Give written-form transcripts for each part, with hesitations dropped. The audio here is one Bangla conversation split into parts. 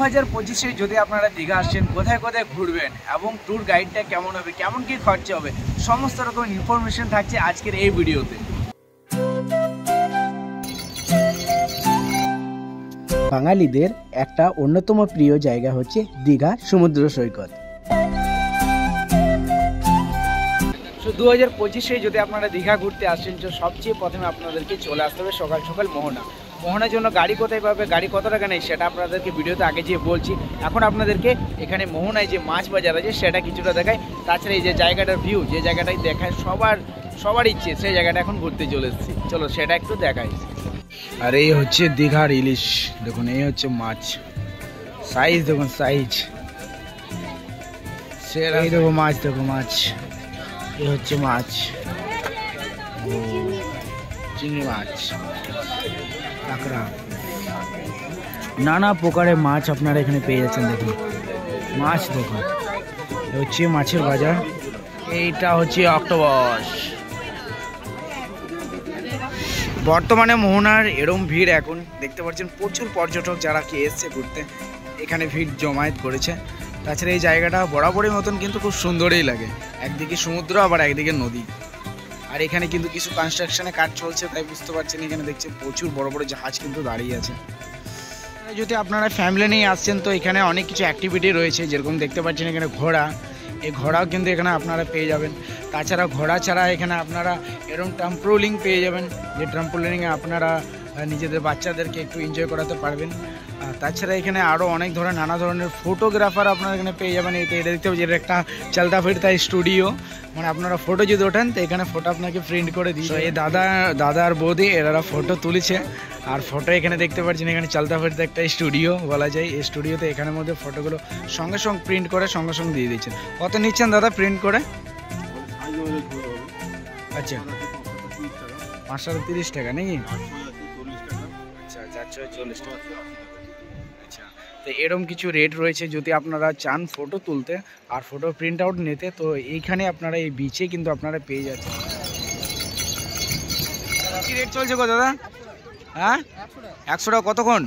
2025-এ যদি আপনারা দীঘা আসছেন, কোথায় কোথায় ঘুরবেন এবং ট্যুর গাইডটা কেমন হবে, কেমন কি খরচা হবে, সমস্ত রকম ইনফরমেশন থাকছে আজকের এই ভিডিওতে। বাঙালিদের একটা অন্যতম প্রিয় জায়গা হচ্ছে দীঘা সমুদ্র সৈকত। 2025-এ যদি আপনারা দীঘা ঘুরতে আসছেন, তো সবচেয়ে প্রথমে আপনাদেরকে চলে আসতে হবে সকাল সকাল মোহনার জন্য। গাড়ি কোথায় পাবে, গাড়ি কত টাকা নেই সেটা আপনাদেরকে ভিডিওতে আগে যেয়ে বলছি। এখন আপনাদেরকে এখানে মোহনায় যে মাছ বাজার আছে সেটা কিছুটা দেখায়। তাছাড়া এই যে জায়গাটার ভিউ, যে জায়গাটাই দেখায় সবার ইচ্ছে, সেই জায়গাটা এখন ঘুরতে চলে এসেছি। চলো সেটা একটু দেখাই। আর এই হচ্ছে দীঘার ইলিশ, দেখুন এই হচ্ছে মাছ, সাইজ দেখুন সাইজ, এই দেখো মাছ, দেখো মাছ, এই হচ্ছে মাছ, চিংড়ি মাছ, কাঁকড়া, নানা প্রকারের মাছ আপনারা এখানে পেয়ে যাচ্ছেন। দেখুন মাছ, দেখুন হচ্ছে মাছের বাজার। এইটা হচ্ছে অক্টোপাস। বর্তমানে মোহনার এরম ভিড় এখন দেখতে পাচ্ছেন, প্রচুর পর্যটক যারা কি এসছে ঘুরতে, এখানে ভিড় জমায়েত করেছে। তাছাড়া এই জায়গাটা বরাবরই মতন কিন্তু খুব সুন্দরই লাগে, একদিকে সমুদ্র আবার একদিকে নদী। আর এখানে কিন্তু কিছু কনস্ট্রাকশনে কাজ চলছে, তাই বুঝতে পারছেন এখানে দেখছেন প্রচুর বড় বড় জাহাজ কিন্তু দাঁড়িয়ে আছে। যদি আপনারা ফ্যামিলি নিয়ে আসছেন তো এখানে অনেক কিছু অ্যাক্টিভিটি রয়েছে, যেরকম দেখতে পাচ্ছেন এখানে ঘোড়া, এই ঘোড়াও কিন্তু এখানে আপনারা পেয়ে যাবেন। তাছাড়া ঘোড়া ছাড়া এখানে আপনারা এরকম ট্রাম্পোলিন পেয়ে যাবেন, যে ট্রাম্পোলিনে আপনারা নিজেদের বাচ্চাদেরকে একটু এনজয় করাতে পারবেন। তাছাড়া এখানে আরও অনেক ধরনের নানা ধরনের ফটোগ্রাফার আপনারা এখানে পেয়ে যাবেন। এটা দেখতে পাচ্ছি এটা একটা চলতা ফিরতা স্টুডিও, মানে আপনারা ফটো যদি ওঠেন তো এখানে ফটো আপনাকে প্রিন্ট করে দিই। এই দাদা আর বৌদি এরা ফটো তুলেছে, আর ফটো এখানে দেখতে পাচ্ছেন এখানে চলতা ফিরতা একটা স্টুডিও বলা যায়। এই স্টুডিওতে এখানের মধ্যে ফটোগুলো সঙ্গে সঙ্গে প্রিন্ট করে সঙ্গে সঙ্গে দিয়ে দিচ্ছেন। কত নিচ্ছেন দাদা প্রিন্ট করে? আচ্ছা 530 টাকা নাকি? আচ্ছা 440 টাকা। আচ্ছা, তো এরকম কিছু রেট রয়েছে। যদি আপনারা চান ফটো তুলতে আর ফটো প্রিন্ট আউট নিতে, তো এইখানে আপনারা এই বিচে কিন্তু আপনারা পেয়ে যাচ্ছেন। কি রেট চলছে গো দাদা? হ্যাঁ 100 টাকা। কতক্ষণ?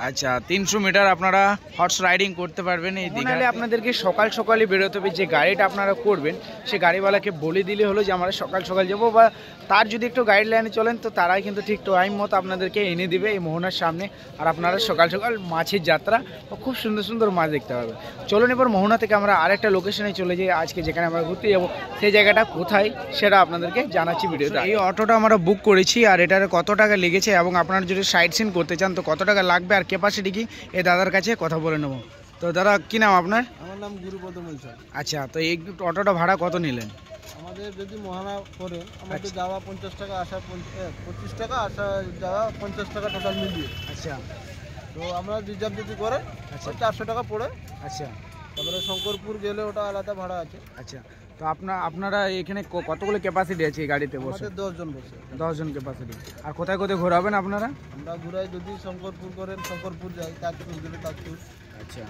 আচ্ছা 300 মিটার আপনারা হর্স রাইডিং করতে পারবেন এই দীঘাতে। আপনাদেরকে সকাল সকালই বেরোতে হবে। যে গাড়িটা আপনারা করবেন সেই গাড়িওয়ালাকে বলে দিলে হলো যে আমরা সকাল সকাল যাবো, বা তার যদি একটু গাইডলাইনে চলেন তো তারাই কিন্তু ঠিক টাইম মতো আপনাদেরকে এনে দিবে এই মোহনার সামনে। আর আপনারা সকাল সকাল মাছের যাত্রা ও খুব সুন্দর সুন্দর মাছ দেখতে পাবেন। চলুন এবার মোহনা থেকে আমরা আরেকটা লোকেশনে চলে যাই। আজকে যেখানে আমরা ঘুরতে যাবো সেই জায়গাটা কোথায় সেটা আপনাদেরকে জানাচ্ছি ভিডিওতে। এই অটোটা আমরা বুক করেছি, আর এটার কত টাকা লেগেছে এবং আপনারা যদি সাইট সিন করতে চান তো কত টাকা লাগবে আর ক্যাপাসিটি কি, এই দাদার কাছে কথা বলে নেবো। তো দাদা কি নাম আপনার? আমার নাম গুরুপদ মৈশাল। আচ্ছা, তো এই অটোটা ভাড়া কত নিলেন? আমাদের যদি মোহনা করেন আমাদের যাওয়া 50 টাকা, আসা 25 টাকা, আসা যাওয়া 50 টাকা টোটাল মিলিয়ে। আচ্ছা, তো আমরা রিজার্ভ যদি করে আচ্ছা 400 টাকা পড়ে। আচ্ছা, তারপরে শঙ্করপুর গেলে ওটা আলাদা ভাড়া আছে। আচ্ছা, তো আপনারা এখানে কতগুলো ক্যাপাসিটি আছে এই গাড়িতে বসে? আমাদের 10 জন বসে। 10 জন ক্যাপাসিটি। আর কোথায় কোথায় ঘোরাবেন আপনারা? আমরা ঘুরাই যদি শঙ্করপুর করেন শঙ্করপুর যাই, তাজপুর গেলে তাজপুর। আচ্ছা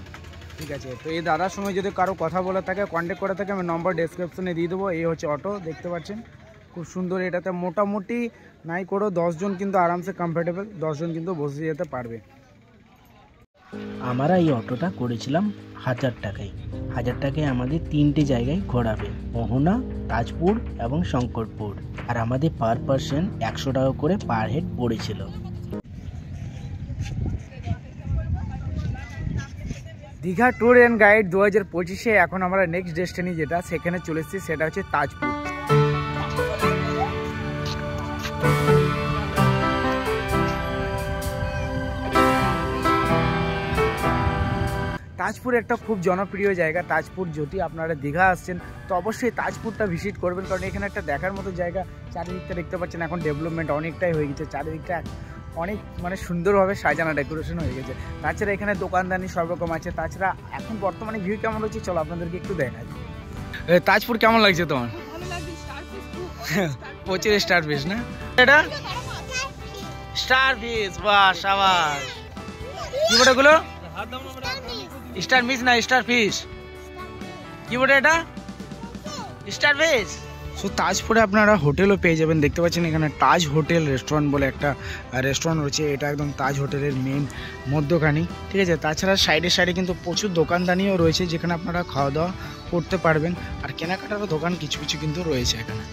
ঠিক আছে। তো এই দাদার সঙ্গে যদি কারো কথা বলে থাকে, কন্ট্যাক্ট করে থাকে, আমি নম্বর ডেসক্রিপশনে দিয়ে দেবো। এই হচ্ছে অটো, দেখতে পাচ্ছেন খুব সুন্দর। এটাতে মোটামুটি নাই করেও 10 জন কিন্তু আরামসে কমফোর্টেবল 10 জন কিন্তু বসে যেতে পারবে। আমরা এই অটোটা করেছিলাম 1000 টাকায়। 1000 টাকায় আমাদের 3টে জায়গায় ঘোরাবে, মোহনা, তাজপুর এবং শঙ্করপুর। আর আমাদের পার পার্সন 100 টাকা করে পার হেড পড়েছিল। দীঘা ট্যুর অ্যান্ড গাইড 2025-এ এখন আমরা নেক্সট ডেস্টিনি যেটা সেখানে চলে এসেছি, সেটা হচ্ছে তাজপুর। তাজপুর একটা খুব জনপ্রিয় জায়গা। তাজপুর যদি আপনারা দীঘা আসছেন তো অবশ্যই তাজপুরটা ভিজিট করবেন, কারণ এখানে একটা দেখার মতো জায়গা। চারিদিকটা দেখতে পাচ্ছেন এখন ডেভেলপমেন্ট অনেকটাই হয়ে গেছে, চারিদিকটা অনেক মানে সুন্দরভাবে সাজানো ডেকোরেশন হয়ে গেছে। তাছাড়া এখানে দোকানদানি সব রকম আছে। তাছাড়া এখন বর্তমানে ভিউ কেমন হচ্ছে চলো আপনাদেরকে একটু দেখাই। তাজপুর কেমন লাগছে তোমার? 25 স্টার ফিশ না এটা? স্টার ফিশ, বাহ শাবাশ। কি বলে এগুলো? স্টার ফিশ না স্টার ফিশ? কি বলে এটা? Star fish. সো তাজপুরে আপনারা হোটেলও পেয়ে যাবেন। দেখতে পাচ্ছেন এখানে তাজ হোটেল রেস্টুরেন্ট বলে একটা রেস্টুরেন্ট রয়েছে, এটা একদম তাজ হোটেলের মেন মধ্যখানি, ঠিক আছে। তাছাড়া সাইডে সাইডে কিন্তু প্রচুর দোকানদানিও রয়েছে যেখানে আপনারা খাওয়া দাওয়া করতে পারবেন, আর কেনাকাটারও দোকান কিছু কিছু কিন্তু রয়েছে এখানে।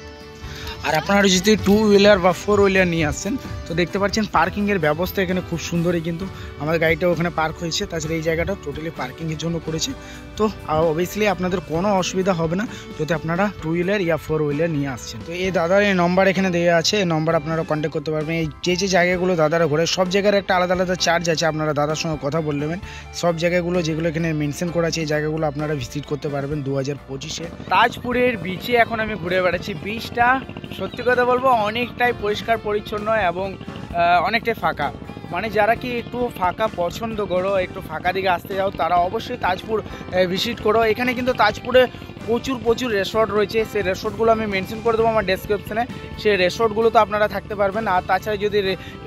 আর আপনারা যদি 2 হুইলার বা 4 হুইলার নিয়ে আসছেন তো দেখতে পাচ্ছেন পার্কিংয়ের ব্যবস্থা এখানে খুব সুন্দরই, কিন্তু আমাদের গাড়িটা ওখানে পার্ক হয়েছে। তাছাড়া এই জায়গাটা টোটালি পার্কিংয়ের জন্য করেছে, তো অবভিয়াসলি আপনাদের কোনো অসুবিধা হবে না যদি আপনারা 2 হুইলার ইয়া 4 হুইলার নিয়ে আসছেন। তো এই দাদার এই নম্বর এখানে দেওয়া আছে, এই নম্বর আপনারা কন্ট্যাক্ট করতে পারবেন। এই যে জায়গাগুলো দাদারা ঘোরে সব জায়গার একটা আলাদা আলাদা চার্জ আছে, আপনারা দাদার সঙ্গে কথা বলে নেবেন। সব জায়গাগুলো যেগুলো এখানে মেনশন করা আছে এই জায়গাগুলো আপনারা ভিজিট করতে পারবেন 2025-এ। তাজপুরের বিচে এখন আমি ঘুরে বেড়াচ্ছি। বিচটা সত্যি কথা বলবো অনেকটাই পরিষ্কার পরিচ্ছন্ন এবং অনেকটাই ফাঁকা, মানে যারা কি একটু ফাঁকা পছন্দ করো, একটু ফাঁকা দিকে আসতে যাও, তারা অবশ্যই তাজপুর ভিজিট করো। এখানে কিন্তু তাজপুরে প্রচুর রেসর্ট রয়েছে, সেই রেসর্টগুলো আমি মেনশন করে দেবো আমার ডেসক্রিপশনে, সেই রেসর্টগুলোতে আপনারা থাকতে পারবেন। আর তাছাড়া যদি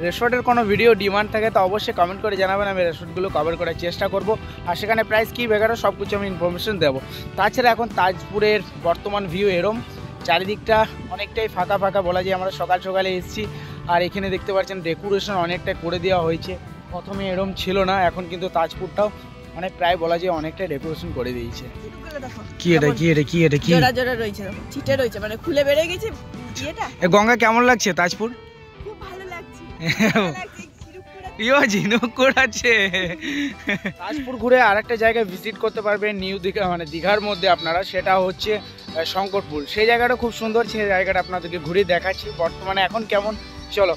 রেসর্টের কোনো ভিডিও ডিমান্ড থাকে তো অবশ্যই কমেন্ট করে জানাবেন, আমি রেসর্টগুলো কভার করার চেষ্টা করব, আর সেখানে প্রাইস কী বেগারও সব কিছু আমি ইনফরমেশন দেবো। তাছাড়া এখন তাজপুরের বর্তমান ভিউ এরম, চারিদিকটা অনেকটাই ফাঁকা ফাঁকা বলা যায়। আমরা সকাল সকালে এসেছি, আর এখানে দেখতে পাচ্ছেন ডেকোরেশন অনেকটা করে দেওয়া হয়েছে, প্রথমে এরম ছিল না, এখন কিন্তু তাজপুরটাও মানে প্রায় বলা যায় অনেকটা ডেকোরেশন করে দিয়েছে। কি এটা কি এটা কি এটা কি জোড়া জোড়া রয়েছে, চিটে রয়েছে, মানে খুলে বেরিয়ে গেছে এটা। গঙ্গা কেমন লাগছে তাজপুর? খুব ভালো লাগছে, ঝিনুক করাচ্ছে। তাজপুর ঘুরে আরেকটা জায়গায় ভিজিট করতে পারবেন নিউ দীঘা, মানে দীঘার মধ্যে আপনারা, সেটা হচ্ছে শঙ্করপুর। সেই জায়গাটা খুব সুন্দর, সেই জায়গাটা আপনাদেরকে ঘুরে দেখাচ্ছি বর্তমানে এখন কেমন। চলো।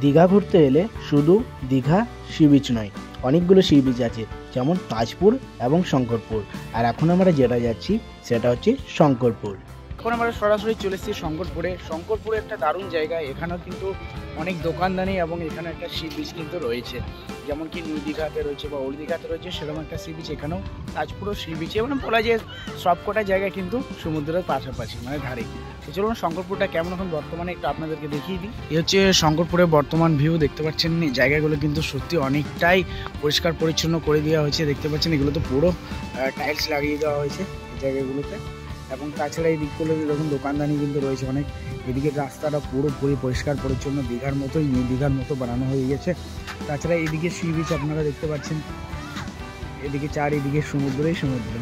দীঘা ঘুরতে এলে শুধু দীঘা সি বিচ নয়, অনেকগুলো সি বিচ আছে, যেমন তাজপুর এবং শঙ্করপুর। আর এখন আমরা যেটা যাচ্ছি সেটা হচ্ছে শঙ্করপুর। এখন আমরা সরাসরি চলে এসেছি শঙ্করপুরে। শঙ্করপুরে একটা দারুণ জায়গা, এখানেও কিন্তু অনেক দোকানদানি এবং এখানে একটা সি বিচ কিন্তু রয়েছে, যেমন কি নিউ দীঘাতে রয়েছে বা ওল্ড দীঘাতে রয়েছে সেরকম একটা সি বিচ এখানেও তাজপুরও সি বিচে, মানে বলা যায় সবকটা জায়গা কিন্তু সমুদ্রের পাশাপাশি মানে ধারে। তো চলুন শঙ্করপুরটা কেমন এখন বর্তমানে একটু আপনাদেরকে দেখিয়ে দিই। এই হচ্ছে শঙ্করপুরের বর্তমান ভিউ, দেখতে পাচ্ছেন জায়গাগুলো কিন্তু সত্যি অনেকটাই পরিষ্কার পরিচ্ছন্ন করে দেওয়া হয়েছে। দেখতে পাচ্ছেন এগুলো তো পুরো টাইলস লাগিয়ে দেওয়া হয়েছে এই জায়গাগুলোতে, এবং তাছাড়া এই দিকগুলো এরকম দোকানদানি কিন্তু রয়েছে অনেক। এদিকে রাস্তাটা পুরোপুরি পরিষ্কার পরিচ্ছন্ন, দীঘার মতোই নিউ দীঘার মতো বানানো হয়ে গেছে। তাছাড়া এদিকে সি বিচ আপনারা দেখতে পাচ্ছেন, এদিকে চারিদিকে সমুদ্রই সমুদ্র।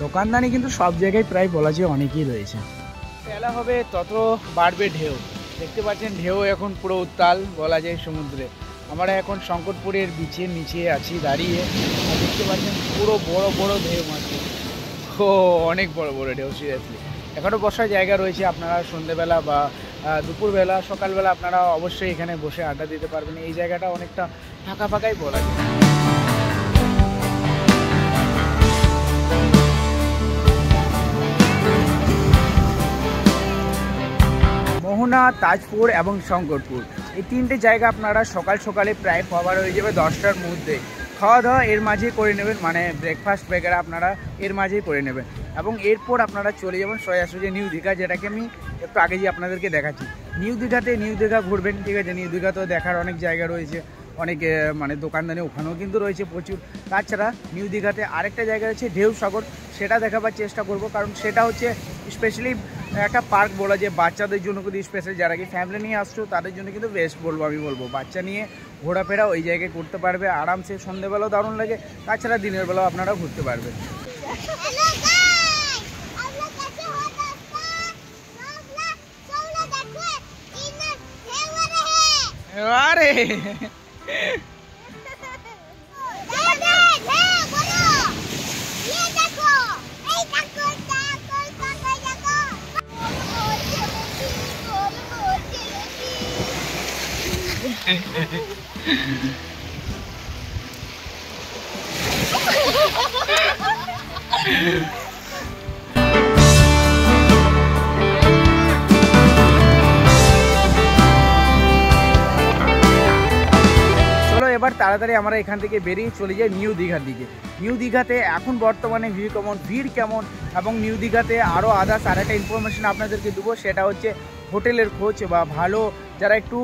দোকানদানি কিন্তু সব জায়গায় প্রায় বলা যায় অনেকই রয়েছে। বেলা হবে তত বাড়বে ঢেউ, দেখতে পাচ্ছেন ঢেউ এখন পুরো উত্তাল বলা যায় সমুদ্রে। আমরা এখন শঙ্করপুরের বিচের নিচে আছি দাঁড়িয়ে, আর দেখতে পাচ্ছেন পুরো বড় বড় ঢেউ মাঝে, ও অনেক বড় বড় ঢেউ সিরিয়াসলি। এখনও বসার জায়গা রয়েছে, আপনারা সন্ধ্যেবেলা বা দুপুরবেলা সকালবেলা আপনারা অবশ্যই এখানে বসে আড্ডা দিতে পারবেন। এই জায়গাটা অনেকটা ফাঁকা ফাঁকাই বলা যায়। মোহনা, তাজপুর এবং শঙ্করপুর এই তিনটে জায়গা আপনারা সকাল সকালে প্রায় কভার হয়ে যাবে 10টার মধ্যে। খাওয়া দাওয়া এর মাঝেই করে নেবেন, মানে ব্রেকফাস্ট বেগেরা আপনারা এর মাঝেই করে নেবেন, এবং এরপর আপনারা চলে যাবেন সোজাসুজি নিউ দীঘা, যেটাকে আমি একটু আগে যে আপনাদেরকে দেখাচ্ছি। নিউ দীঘা ঘুরবেন, ঠিক আছে। নিউ দীঘাতেও দেখার অনেক জায়গা রয়েছে, অনেক মানে দোকানদানি ওখানেও কিন্তু রয়েছে প্রচুর। তাছাড়া নিউ দীঘাতে আরেকটা জায়গা রয়েছে ঢেউ সাগর, সেটা দেখাবার চেষ্টা করব, কারণ সেটা হচ্ছে স্পেশালি একটা পার্ক বলা যায় বাচ্চাদের জন্য, কিন্তু স্পেশাল যারা কি ফ্যামিলি নিয়ে আসছো তাদের জন্য কিন্তু বেস্ট বলবো, আমি বলবো বাচ্চা নিয়ে ঘোরাফেরা ওই জায়গায় করতে পারবে আরামসে। সন্ধ্যেবেলাও দারুণ লাগে, তাছাড়া দিনের বেলাও আপনারা ঘুরতে পারবেন। আরে এবার তাড়াতাড়ি আমরা এখান থেকে বেরিয়ে চলে যাই নিউ দীঘার দিকে। নিউ দীঘাতে এখন বর্তমানে ভিড় কেমন এবং নিউ দীঘাতে আরও আদার্স আর একটা ইনফরমেশন আপনাদেরকে দেবো, সেটা হচ্ছে হোটেলের খোঁজ বা ভালো যারা একটু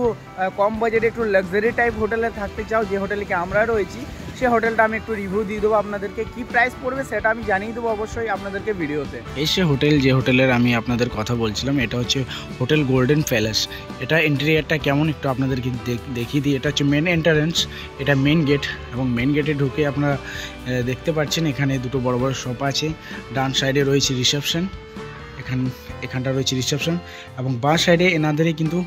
কম বাজেটে একটু লাক্সারি টাইপ হোটেলে থাকতে চাও, যে হোটেলে কি আমরা রয়েছি সে হোটেলটা আমি একটু রিভিউ দিয়ে দেবো আপনাদেরকে, কি প্রাইস পড়বে সেটা আমি জানিয়ে দেবো অবশ্যই আপনাদেরকে ভিডিওতে। এই সে হোটেল, যে হোটেলের আমি আপনাদের কথা বলছিলাম, এটা হচ্ছে হোটেল গোল্ডেন প্যালেস। এটা ইন্টেরিয়ারটা কেমন একটু আপনাদেরকে দেখিয়ে দিই। এটা হচ্ছে মেন এন্ট্রান্স, এটা মেন গেট, এবং মেন গেটে ঢুকে আপনারা দেখতে পাচ্ছেন এখানে দুটো বড় বড় শপ আছে। ডান সাইডে রয়েছে রিসেপশন, এখানটা রয়েছে রিসেপশন, এবং বাঁ সাইডে এনাদেরই কিন্তু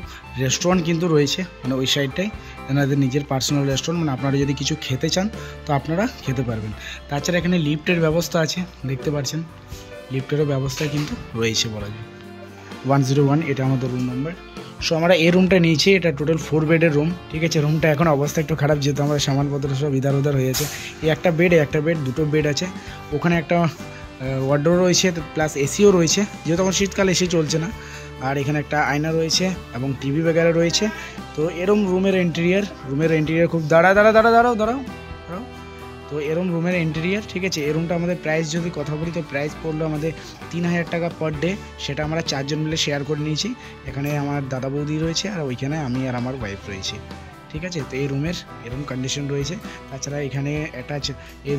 রেস্টুরেন্ট কিন্তু রয়েছে, মানে ওই সাইডটাই এনাদের নিজের পার্সোনাল রেস্টুরেন্ট, মানে আপনারা যদি কিছু খেতে চান তো আপনারা খেতে পারবেন। তাছাড়া এখানে লিফটের ব্যবস্থা আছে, দেখতে পাচ্ছেন লিফটেরও ব্যবস্থা কিন্তু রয়েছে বলা যায়। 101 এটা আমাদের রুম নাম্বার। সো আমরা এই রুমটা নিয়েছি, এটা টোটাল 4 বেডের রুম, ঠিক আছে। রুমটা এখন অবস্থা একটু খারাপ, যেহেতু আমাদের সামানপত্র সব ইধার উধার হয়ে আছে। এই একটা বেড, দুটো বেড আছে, ওখানে একটা ওয়ার্ডরোব রয়েছে, প্লাস এসিও রয়েছে, যেহেতু আমার শীতকাল এসি চলছে না। আর এখানে একটা আয়না রয়েছে এবং টিভি বগেরা রয়েছে। তো এরম রুমের ইন্টেরিয়ার খুব দাঁড়াও। তো এরম রুমের ইন্টেরিয়ার, ঠিক আছে। এই রুমটা আমাদের প্রাইস যদি কথা বলি তো প্রাইস পড়লো আমাদের 3000 টাকা পার ডে। সেটা আমরা 4 জন মিলে শেয়ার করে নিয়েছি। এখানে আমার দাদা বৌদি রয়েছে, আর ওইখানে আমি আর আমার ওয়াইফ রয়েছে, ঠিক আছে। তো এই রুমের এরকম কন্ডিশন রয়েছে। তাছাড়া এখানে অ্যাটাচ এই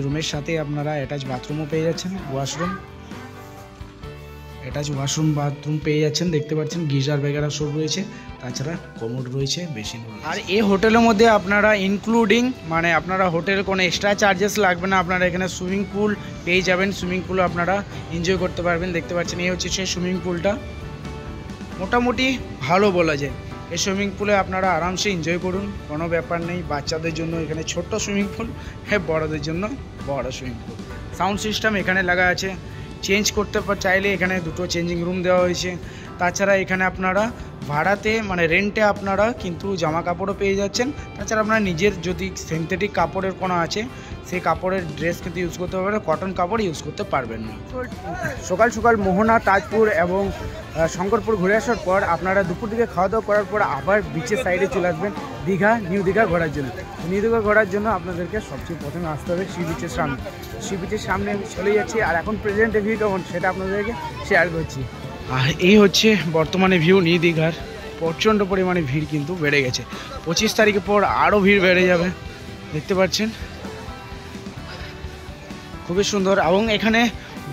রুমের সাথে আপনারা অ্যাটাচ বাথরুমও পেয়ে যাচ্ছেন, ওয়াশরুম বাথরুম পেয়ে যাচ্ছেন, দেখতে পাচ্ছেন গিজার বেগারা সব রয়েছে। তাছাড়া কমোড রয়েছে, বেসিন রয়েছে। আর এই হোটেলের মধ্যে আপনারা ইনক্লুডিং, মানে আপনারা হোটেল কোনো এক্সট্রা চার্জেস লাগবে না, আপনারা এখানে সুইমিং পুল পেয়ে যাবেন। সুইমিং পুলও আপনারা এনজয় করতে পারবেন, দেখতে পাচ্ছেন এই হচ্ছে সেই সুইমিং পুলটা। মোটামুটি ভালো বলা যায়। এই সুইমিং পুলে আপনারা আরামসে এনজয় করুন, কোনো ব্যাপার নেই। বাচ্চাদের জন্য এখানে ছোট্ট সুইমিং পুল, হ্যাঁ বড়দের জন্য বড় সুইমিং পুল। সাউন্ড সিস্টেম এখানে লাগা আছে, চেঞ্জ করতে চাইলে এখানে দুটো চেঞ্জিং রুম দেওয়া হয়েছে। তাছাড়া এখানে আপনারা ভাড়াতে, মানে রেন্টে আপনারা কিন্তু জামা কাপড়ও পেয়ে যাচ্ছেন। তাছাড়া আপনারা নিজের যদি সিনথেটিক কাপড়ের কোনো আছে, সেই কাপড়ের ড্রেস কিন্তু ইউজ করতে পারবেন, কটন কাপড় ইউজ করতে পারবেন না। সকাল সকাল মোহনা, তাজপুর এবং শঙ্করপুর ঘুরে আসার পর আপনারা দুপুর দিকে খাওয়া দাওয়া করার পর আবার বিচের সাইডে চলে আসবেন নিউ দীঘা ঘোরার জন্য। নিউ দীঘা ঘোরার জন্য আপনাদেরকে সবচেয়ে প্রথমে আসতে হবে সি বিচের সামনে আমি চলে যাচ্ছি। আর এখন প্রেজেন্টে ভিউ কেমন সেটা আপনাদেরকে শেয়ার করছি। আর এই হচ্ছে বর্তমানে ভিউ নিউ দীঘার। প্রচণ্ড পরিমাণে ভিড় কিন্তু বেড়ে গেছে, 25 তারিখের পর আরও ভিড় বেড়ে যাবে, দেখতে পাচ্ছেন খুবই সুন্দর। এবং এখানে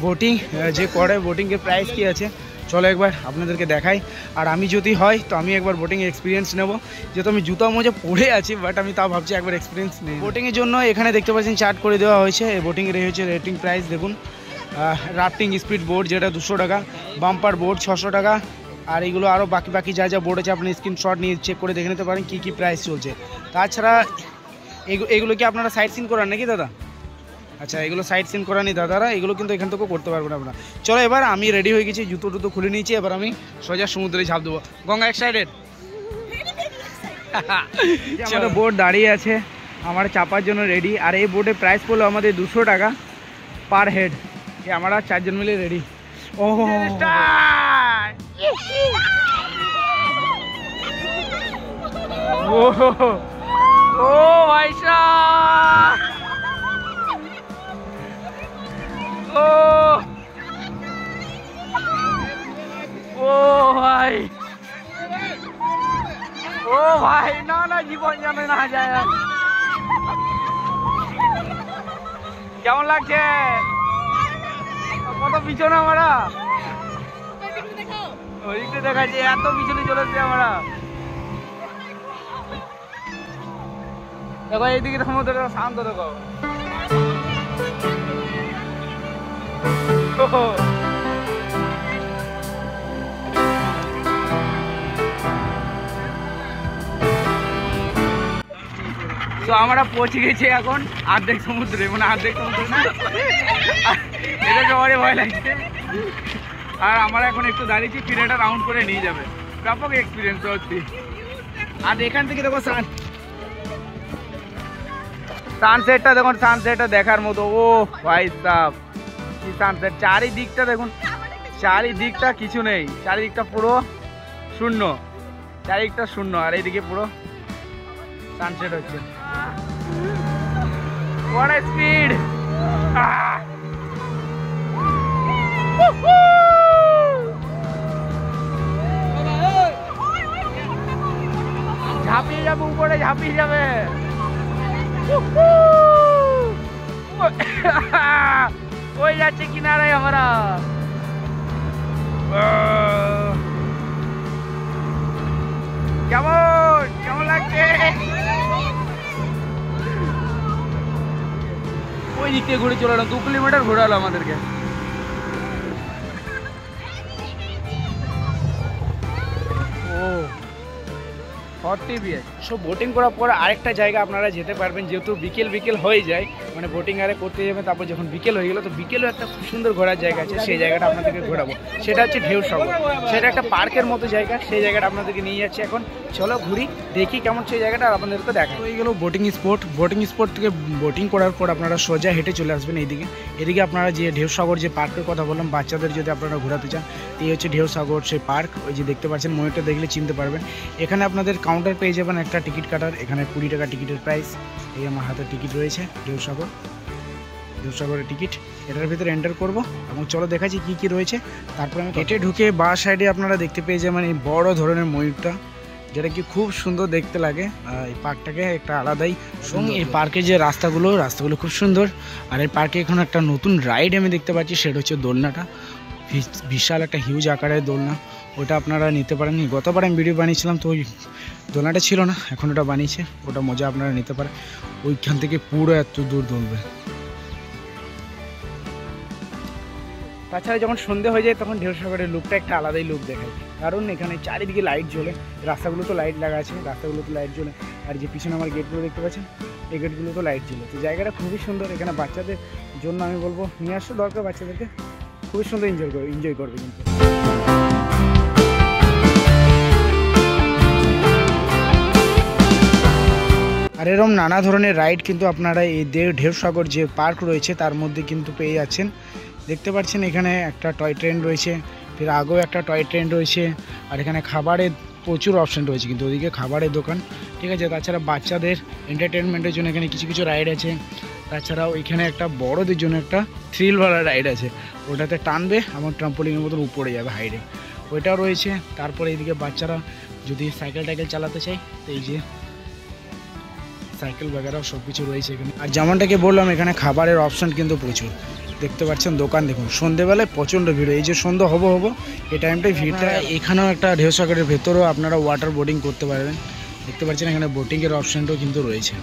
বোটিং যে করে, বোটিংয়ের প্রাইস কী আছে চলো একবার আপনাদেরকে দেখাই। আর আমি যদি হয় তো আমি একবার বোটিং এক্সপিরিয়েন্স নেব, যেহেতু আমি জুতা মোজা পরে আছি, বাট আমি তাও ভাবছি একবার এক্সপিরিয়েন্স নেই। বোটিংয়ের জন্য এখানে দেখতে পাচ্ছেন চার্ট করে দেওয়া হয়েছে। এই বোটিংয়ের হচ্ছে রেটিং প্রাইস দেখুন। রাফটিং স্পিড বোর্ড যেটা 200 টাকা, বাম্পার বোর্ড 600 টাকা, আর এগুলো আরও বাকি যা বড় আছে আপনি স্ক্রিনশট নিয়ে চেক করে দেখে নিতে পারেন কী প্রাইস চলছে। তাছাড়া এগুলো কি আপনারা সাইট সিন করান নাকি দাদা? আচ্ছা, এগুলো সাইট সিন করানি দাদারা, এগুলো কিন্তু এখান থেকেও করতে পারবেন আপনারা। চলো এবার আমি রেডি হয়ে গেছি, জুতো খুলে নিয়েছি, এবার আমি সোজা সমুদ্রে ঝাঁপ দেবো। গঙ্গা এক্সাইটেড? চলো, বোট দাঁড়িয়ে আছে আমার চাপার জন্য রেডি। আর এই বোটের প্রাইস পড়লো আমাদের 200 টাকা পার হেড। আমরা 4 জন মিলে রেডি। ও ভাই সাহেব, ভাই না জীবন জানে না যায়। কেমন লাগছে? কত পিছনে আমরা, ওইদিকে দেখাচ্ছে, এত পিছনে চলেছে আমরা। দেখো এইদিকে সমুদ্র শান্ত, দেখো তো আমরা পৌঁছে গেছি এখন অর্ধেক সমুদ্রে, মানে অর্ধেক সমুদ্রে না, এটা সবারই ভয় লাগছে। আর আমরা এখন একটু দাঁড়িয়েছি, ফিরে একটা রাউন্ড করে নিয়ে যাবে। ব্যাপক এক্সপিরিয়েন্স হচ্ছে। আর এখান থেকে দেখো সানসেটটা দেখুন, সানসেটটা দেখার মতো। ও ভাই সাহেব, কি সানসেট! চারিদিকটা দেখুন, চারিদিকটা কিছু নেই, চারিদিকটা পুরো শূন্য, চারিদিকটা শূন্য। আর এইদিকে পুরো সানসেট হচ্ছে। What a speed! ঝাঁপিয়ে যাবে, উপরে ঝাঁপিয়ে যাবে। যাচ্ছে কিনারে আমরা। কেমন কেমন লাগছে? ওই দিক থেকে ঘুরে চলে এলাম, 2 কিলোমিটার ঘোরালো আমাদেরকে। সো বোটিং করার পর আরেকটা জায়গা আপনারা যেতে পারবেন, যেহেতু বিকেল বিকেল হয়ে যায়, মানে বোটিং আরে করতে যাবেন, তারপর যখন বিকেল হয়ে গেলো তো বিকেলেও একটা খুব সুন্দর ঘোরার জায়গা আছে, সেই জায়গাটা আপনাদেরকে ঘোরাবো। সেটা হচ্ছে ঢেউ সাগর, সেটা একটা পার্কের মতো জায়গা, সেই জায়গাটা আপনাদেরকে নিয়ে যাচ্ছে এখন। চলো ঘুরি, দেখি কেমন সেই জায়গাটা, আর আপনাদেরকে দেখা হয়ে গেলো বোটিং স্পট। বোটিং স্পট থেকে বোটিং করার পর আপনারা সোজা হেঁটে চলে আসবেন এইদিকে। এদিকে আপনারা যে ঢেউ সাগর যে পার্কের কথা বললাম, বাচ্চাদের যদি আপনারা ঘোরাতে চান, এই হচ্ছে ঢেউ সাগর সেই পার্ক। ওই যে দেখতে পাচ্ছেন, ময়ূরটা দেখলে চিনতে পারবেন। এখানে আপনাদের কাউন্টার পেয়ে যাবেন একটা টিকিট কাটার, এখানে 20 টাকা টিকিটের প্রাইস। এই আমার হাতে টিকিট রয়েছে, ঢেউ সাগরের টিকিট। এটার ভিতরে এন্টার করব এবং চলো দেখাচ্ছি কি কি রয়েছে। তারপরে আমি হেঁটে ঢুকে বা সাইডে আপনারা দেখতে পেয়ে যাবেন এই বড় ধরনের ময়ূরটা, যেটা কি খুব সুন্দর দেখতে লাগে। এই পার্কটাকে একটা আলাদাই, এবং এই পার্কের যে রাস্তাগুলো খুব সুন্দর। আর এই পার্কে এখন একটা নতুন রাইড আমি দেখতে পাচ্ছি, সেটা হচ্ছে দোলনাটা। বিশাল একটা হিউজ আকারের দোলনা, ওটা আপনারা নিতে পারেন। গতবার আমি ভিডিও বানিয়েছিলাম তো ওই দোলনাটা ছিল না, এখন ওটা বানিয়েছে, ওটা মজা আপনারা নিতে পারেন। ওইখান থেকে পুরো এত দূর দৌড়বে। তাছাড়া যখন সন্ধে হয়ে যায় তখন ঢেউ সাগরের লুকটা একটা আলাদাই লুক দেখায়, কারণ এখানে চারিদিকে লাইট জ্বলে, রাস্তাগুলো তো লাইট লাগা আছে, রাস্তাগুলোতে লাইট জ্বলে। আর যে পিছনে আমার গেটগুলো দেখতে পাচ্ছেন, এই গেটগুলো তো লাইট জ্বলে। তো জায়গাটা খুবই সুন্দর। এখানে বাচ্চাদের জন্য আমি বলবো নিয়ে আসো, দরকার বাচ্চাদেরকে, খুবই সুন্দর এনজয় করবে কিন্তু। আর এরকম নানা ধরনের রাইড কিন্তু আপনারা এই ঢেউ সাগর যে পার্ক রয়েছে তার মধ্যে কিন্তু পেয়ে যাচ্ছেন। দেখতে পাচ্ছেন এখানে একটা টয় ট্রেন রয়েছে, ফের আগেও একটা টয় ট্রেন রয়েছে। আর এখানে খাবারের প্রচুর অপশান রয়েছে কিন্তু, ওদিকে খাবারের দোকান, ঠিক আছে। তাছাড়া বাচ্চাদের এন্টারটেনমেন্টের জন্য এখানে কিছু কিছু রাইড আছে। তাছাড়াও এখানে একটা বড়দের জন্য একটা থ্রিলওয়ালা রাইড আছে, ওটাতে টানবে এবং ট্রাম্পোলিনের মতন উপরে যাবে হাইটে, ওইটাও রয়েছে। তারপরে এইদিকে বাচ্চারা যদি সাইকেল টাইকেল চালাতে চায় তো এই যে সাইকেল বাগেরাও সব কিছু রয়েছে এখানে। আর যেমনটাকে বললাম, এখানে খাবারের অপশান কিন্তু প্রচুর। দেখতে পাচ্ছেন দোকান দেখুন, সন্ধ্যেবেলায় প্রচণ্ড ভিড়, এই যে সন্ধ্যা হবো এই টাইমটাই ভিড়টা। এখানেও একটা ঢেউ সাগরের ভেতরেও আপনারা ওয়াটার বোটিং করতে পারবেন। দেখতে পাচ্ছেন এখানে বোটিংয়ের অপশানটাও কিন্তু রয়েছে।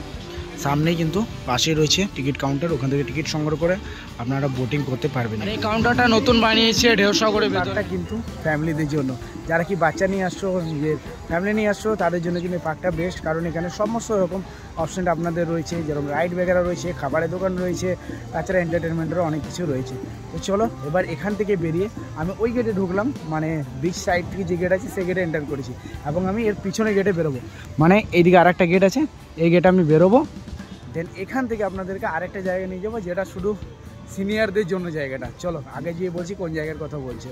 সামনেই কিন্তু পাশেই রয়েছে টিকিট কাউন্টার, ওখান থেকে টিকিট সংগ্রহ করে আপনারা বোটিং করতে পারবেন। এই কাউন্টারটা নতুন বানিয়েছে ঢেউ সাগরের ভেতরটা কিন্তু ফ্যামিলিদের জন্য, যারা কি বাচ্চা নিয়ে আসছো, নিজের ফ্যামিলি নিয়ে আসছো, তাদের জন্য কিন্তু এই পার্কটা বেস্ট। কারণ এখানে সমস্ত রকম অপশানটা আপনাদের রয়েছে, যেরকম রাইড বেগারা রয়েছে, খাবারের দোকান রয়েছে, তাছাড়া এন্টারটেনমেন্টেরও অনেক কিছু রয়েছে। তো চলো এবার এখান থেকে বেরিয়ে আমি ওই গেটে ঢুকলাম, মানে বিচ সাইড থেকে যে গেট আছে সেই গেটে এন্টার করেছি, এবং আমি এর পিছনে গেটে বেরোবো। মানে এইদিকে আর একটা গেট আছে, এই গেটে আমি বেরোবো। দেন এখান থেকে আপনাদেরকে আরেকটা জায়গা নিয়ে যাবো, যেটা শুধু সিনিয়রদের জন্য জায়গাটা। চলো আগে গিয়ে বলছি কোন জায়গার কথা বলছি।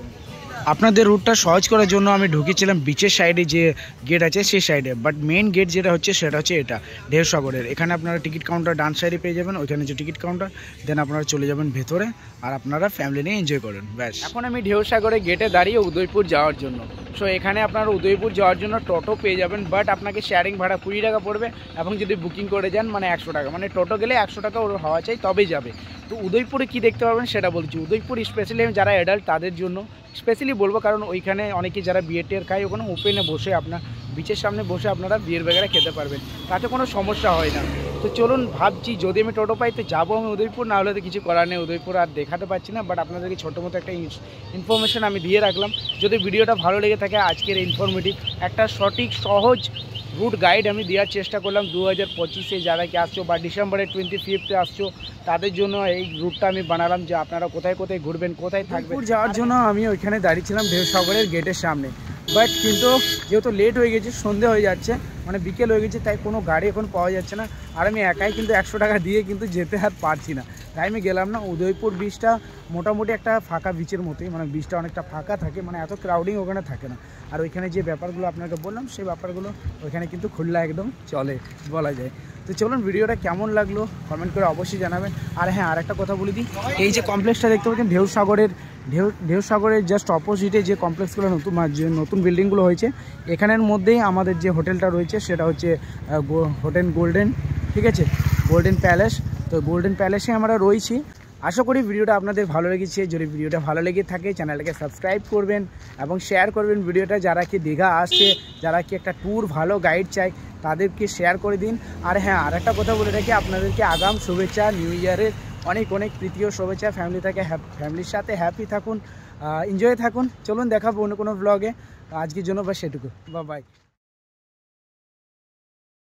আপনাদের রুটটা সহজ করার জন্য আমি ঢুকেছিলাম বিচের সাইডে যে গেট আছে সেই সাইডে, বাট মেইন গেট যেটা হচ্ছে সেটা হচ্ছে এটা ঢেউ সাগরের। এখানে আপনারা টিকিট কাউন্টার ডান সাইডে পেয়ে যাবেন, ওইখানে যে টিকিট কাউন্টার, দেন আপনারা চলে যাবেন ভেতরে আর আপনারা ফ্যামিলি নিয়ে এনজয় করেন, ব্যাস। এখন আমি ঢেউ সাগরের গেটে দাঁড়িয়ে উদয়পুর যাওয়ার জন্য। সো এখানে আপনারা উদয়পুর যাওয়ার জন্য টোটো পেয়ে যাবেন, বাট আপনাকে শেয়ারিং ভাড়া 20 টাকা পড়বে, এবং যদি বুকিং করে যান মানে 100 টাকা, মানে টোটো গেলে 100 টাকা ওর হওয়া চাই তবেই যাবে। তো উদয়পুরে কি দেখতে পারবেন সেটা বলছি। উদয়পুর স্পেশালি যারা অ্যাডাল্ট তাদের জন্য স্পেশালি বলবো, কারণ ওইখানে অনেকে যারা বিয়ের টিয়ের খায়, ওখানে ওপেনে বসে আপনার বিচের সামনে বসে আপনারা বিয়ের বেগারা খেতে পারবেন, তাতে কোনো সমস্যা হয় না। তো চলুন, ভাবছি যদি আমি টোটো পাই তো যাবো আমি উদয়পুর, না হলে তো কিছু করার নেই, উদয়পুর আর দেখাতে পারছি না। বাট আপনাদেরকে ছোটো মতো একটা ইনফরমেশন আমি দিয়ে রাখলাম। যদি ভিডিওটা ভালো লেগে থাকে, আজকের ইনফরমেটিভ একটা সঠিক সহজ রুট গাইড আমি দেওয়ার চেষ্টা করলাম। 2025-এ যারা কি আসছো বা ডিসেম্বরের 25-এ আসছো, তাদের জন্য এই রুটটা আমি বানালাম, যে আপনারা কোথায় কোথায় ঘুরবেন, কোথায় থাকবেন। যাওয়ার জন্য আমি ওইখানে দাঁড়িয়েছিলাম ঢেউ সাগরের গেটের সামনে, বাট কিন্তু যেহেতু লেট হয়ে গেছে, সন্ধে হয়ে যাচ্ছে, মানে বিকেল হয়ে গেছে, তাই কোনো গাড়ি এখন পাওয়া যাচ্ছে না। আর আমি একাই কিন্তু 100 টাকা দিয়ে কিন্তু যেতে আর পারছি না, তাই আমি গেলাম না। উদয়পুর বিচটা মোটামুটি একটা ফাঁকা বিচের মতোই, মানে বিচটা অনেকটা ফাঁকা থাকে, মানে এত ক্রাউডিং ওখানে থাকে না। আর ওইখানে যে ব্যাপারগুলো আপনাকে বললাম, সেই ব্যাপারগুলো ওইখানে কিন্তু খোলা একদম চলে বলা যায়। তো চলুন, ভিডিওটা কেমন লাগলো কমেন্ট করে অবশ্যই জানাবেন। আর হ্যাঁ, আরেকটা কথা বলে দিই, এই যে কমপ্লেক্সটা দেখতে পাচ্ছেন ঢেউ সাগরের জাস্ট অপোজিটে যে কমপ্লেক্সগুলো নতুন বিল্ডিংগুলো হয়েছে, এখানের মধ্যেই আমাদের যে হোটেলটা রয়েছে সেটা হচ্ছে হোটেল গোল্ডেন, ঠিক আছে, গোল্ডেন প্যালেস। তো গোল্ডেন প্যালেসে আমরা রয়েছি। আশা করি ভিডিওটা আপনাদের ভালো লেগেছে। যদি ভিডিওটা ভালো লেগে থাকে চ্যানেলটাকে সাবস্ক্রাইব করবেন এবং শেয়ার করবেন ভিডিওটা। যারা কি দীঘা আসছে, যারা কি একটা ট্যুর ভালো গাইড চাই তাদেরকে শেয়ার করে দিন। আর হ্যাঁ, আর একটা কথা বলে রাখি, আপনাদেরকে আগাম শুভেচ্ছা, নিউ ইয়ারের অনেক অনেক প্রীতীয় শুভেচ্ছা। ফ্যামিলির সাথে হ্যাপি থাকুন, এনজয় থাকুন। চলুন দেখাবো অন্য কোনো ব্লগে। আজকের জন্য বাস সেটুকু, বাই।